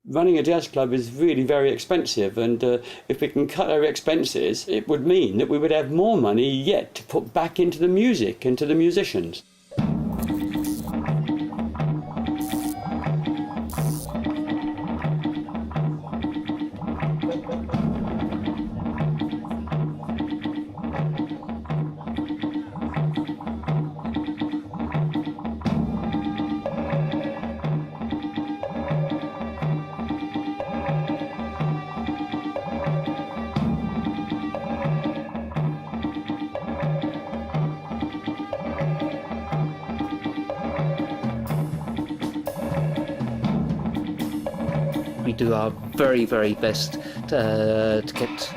Running a jazz club is really very expensive, and if we can cut our expenses, it would mean that we would have more money yet to put back into the music, into the musicians. We do our very, very best to get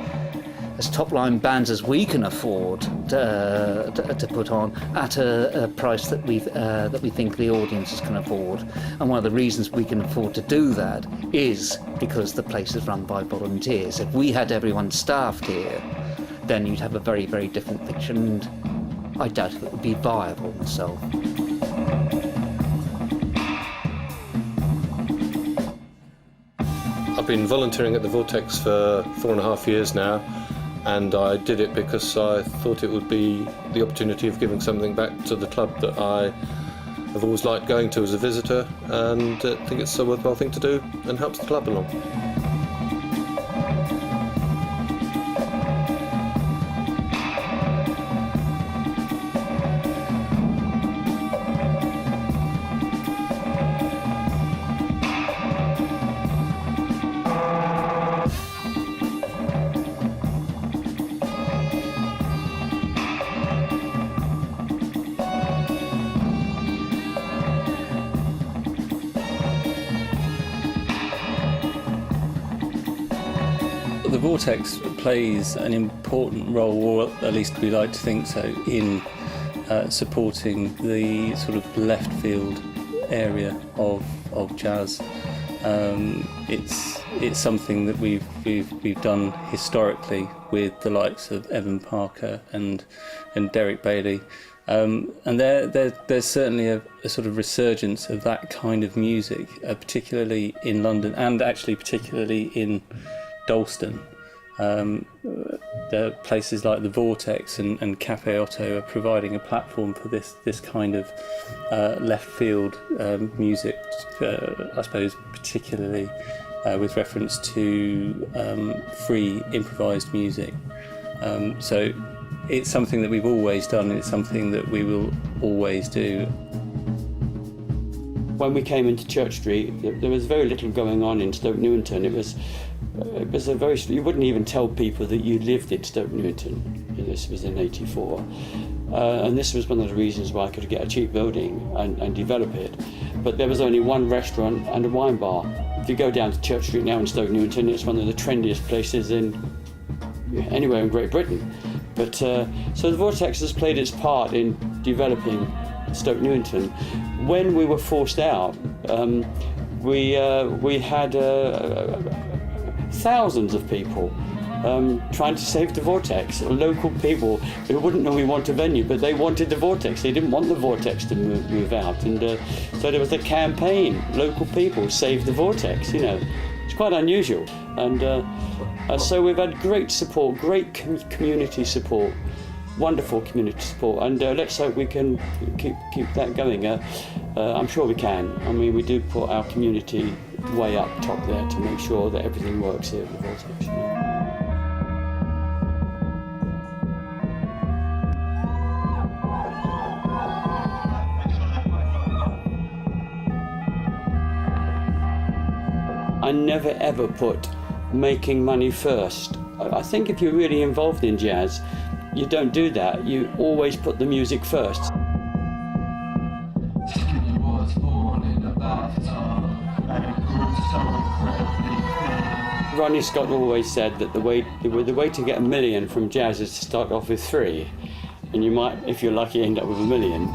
as top-line bands as we can afford to put on at a price that we think the audiences can afford. And one of the reasons we can afford to do that is because the place is run by volunteers. If we had everyone staffed here, then you'd have a very, very different picture, and I doubt if it would be viable myself. I've been volunteering at the Vortex for 4.5 years now, and I did it because I thought it would be the opportunity of giving something back to the club that I have always liked going to as a visitor, and I think it's a worthwhile thing to do and helps the club along. The Vortex plays an important role, or at least we like to think so, in supporting the sort of left field area of jazz. It's something that we've done historically with the likes of Evan Parker and Derek Bailey, and there's certainly a sort of resurgence of that kind of music, particularly in London and actually particularly in Dalston. The places like the Vortex and Cafe Otto are providing a platform for this kind of left field music, I suppose particularly with reference to free improvised music. So it's something that we've always done, and it's something that we will always do. When we came into Church Street, there was very little going on in Stoke Newington. It was a very, you wouldn't even tell people that you lived in Stoke Newington. This was in '84. And this was one of the reasons why I could get a cheap building and develop it. But there was only one restaurant and a wine bar. If you go down to Church Street now in Stoke Newington, it's one of the trendiest places anywhere in Great Britain. But so the Vortex has played its part in developing Stoke Newington. When we were forced out, we had thousands of people trying to save the Vortex. Local people who wouldn't normally want a venue, but they wanted the Vortex. They didn't want the Vortex to move out, and so there was a campaign. Local people save the Vortex. It's quite unusual, and so we've had great support, great community support. Wonderful community support, and let's hope we can keep that going. I'm sure we can. I mean, we do put our community way up top there to make sure that everything works here at the Vortex. I never ever put making money first. I think if you're really involved in jazz, you don't do that. You always put the music first. Ronnie Scott always said that the way to get $1 million from jazz is to start off with 3, and you might, if you're lucky, end up with $1 million.